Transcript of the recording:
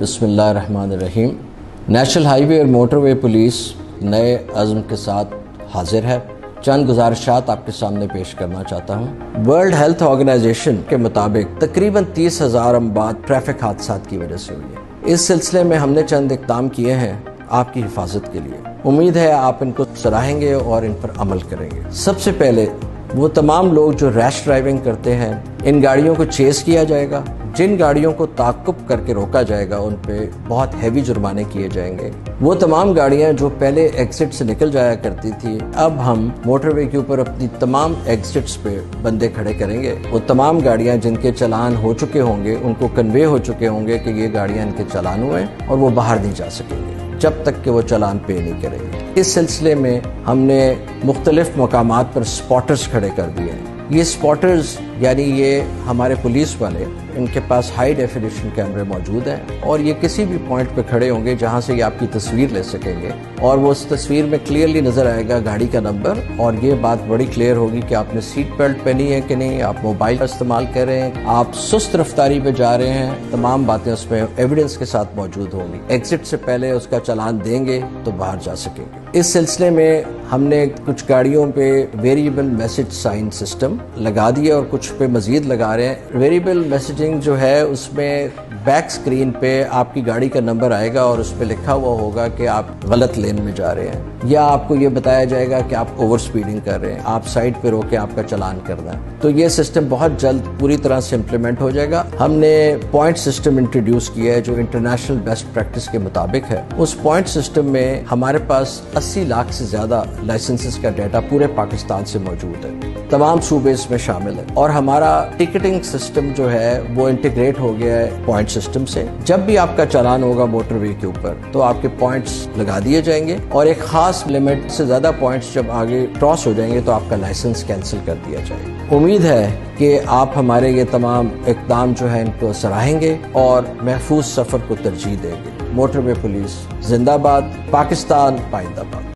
بسم اللہ الرحمن الرحیم۔ نیشنل ہائی وے اور موٹر وے پولیس نئے عزم کے ساتھ حاضر ہے۔ چند گزارشات آپ کے سامنے پیش کرنا چاہتا ہوں۔ ورلڈ ہیلتھ آرگنائزیشن کے مطابق تقریباً 30,000 اموات ٹریفک حادثات کی وجہ سے ہوئی ہے۔ اس سلسلے میں ہم نے چند اقدام کیے ہیں آپ کی حفاظت کے لیے۔ امید ہے آپ ان کو سراہیں گے اور ان پر عمل کریں گے۔ سب سے پہلے وہ تمام لوگ جو ریش ڈرائیونگ کرتے ہیں، ان گاڑیوں کو چیز کیا جائے گا۔ جن گاڑیوں کو تعاقب کر کے روکا جائے گا ان پہ بہت ہیوی جرمانے کیے جائیں گے۔ وہ تمام گاڑیاں جو پہلے ایگزٹ سے نکل جایا کرتی تھی، اب ہم موٹر وے کے اوپر اپنی تمام ایگزٹس پہ بندے کھڑے کریں گے۔ وہ تمام گاڑیاں جن کے چلان ہو چکے ہوں گے، ان کو کنوے ہو چکے ہوں گے کہ یہ گاڑیاں ان کے چلان ہوئے اور وہ باہر نہیں جا سکیں گے جب تک کہ وہ چلان پے نہیں کریں گے۔ اس سلسلے میں ہم نے مختلف مقامات پر سپاٹرز کھڑے کر دیے ہیں۔ یہ سپاٹرز یعنی یہ ہمارے پولیس والے، ان کے پاس ہائی ڈیفینیشن کیمرے موجود ہیں اور یہ کسی بھی پوائنٹ پہ کھڑے ہوں گے جہاں سے یہ آپ کی تصویر لے سکیں گے، اور وہ اس تصویر میں کلیئرلی نظر آئے گا گاڑی کا نمبر، اور یہ بات بڑی کلیئر ہوگی کہ آپ نے سیٹ بیلٹ پہنی ہے کہ نہیں، آپ موبائل کا استعمال کر رہے ہیں، آپ سست رفتاری پہ جا رہے ہیں۔ تمام باتیں اس میں ایویڈنس کے ساتھ موجود ہوں گی۔ ایگزٹ سے پہلے اس کا چلان دیں گے تو باہر جا سکیں گے۔ اس سلسلے میں ہم نے کچھ گاڑیوں پہ ویریبل میسج سائن سسٹم لگا دیا اور کچھ پہ مزید لگا رہے ہیں۔ ویریبل میسجنگ جو ہے اس میں بیک سکرین پہ آپ کی گاڑی کا نمبر آئے گا اور اس پہ لکھا ہوا ہوگا کہ آپ غلط لین میں جا رہے ہیں، یا آپ کو یہ بتایا جائے گا کہ آپ اوور سپیڈنگ کر رہے ہیں، آپ سائڈ پہ روکے آپ کا چلان کرنا ہے۔ تو یہ سسٹم بہت جلد پوری طرح سے امپلیمنٹ ہو جائے گا۔ ہم نے پوائنٹ سسٹم انٹروڈیوس کیا ہے جو انٹرنیشنل بیسٹ پریکٹس کے مطابق ہے۔ اس پوائنٹ سسٹم میں ہمارے پاس 80 لاکھ سے زیادہ لائسنسز کا ڈیٹا پورے پاکستان سے موجود ہے، تمام صوبے اس میں شامل ہیں، اور ہمارا ٹکٹنگ سسٹم جو ہے وہ انٹیگریٹ ہو گیا ہے پوائنٹ سسٹم سے۔ جب بھی آپ کا چلان ہوگا موٹر وے کے اوپر تو آپ کے پوائنٹس لگا دیے جائیں گے، اور ایک خاص لمٹ سے زیادہ پوائنٹس جب آگے کراس ہو جائیں گے تو آپ کا لائسنس کینسل کر دیا جائے گا۔ امید ہے کہ آپ ہمارے یہ تمام اقدام جو ہیں ان کو سراہیں گے اور محفوظ سفر کو ترجیح دیں گے۔ موٹر وے پولیس زندہ باد، پاکستان پائندہ باد۔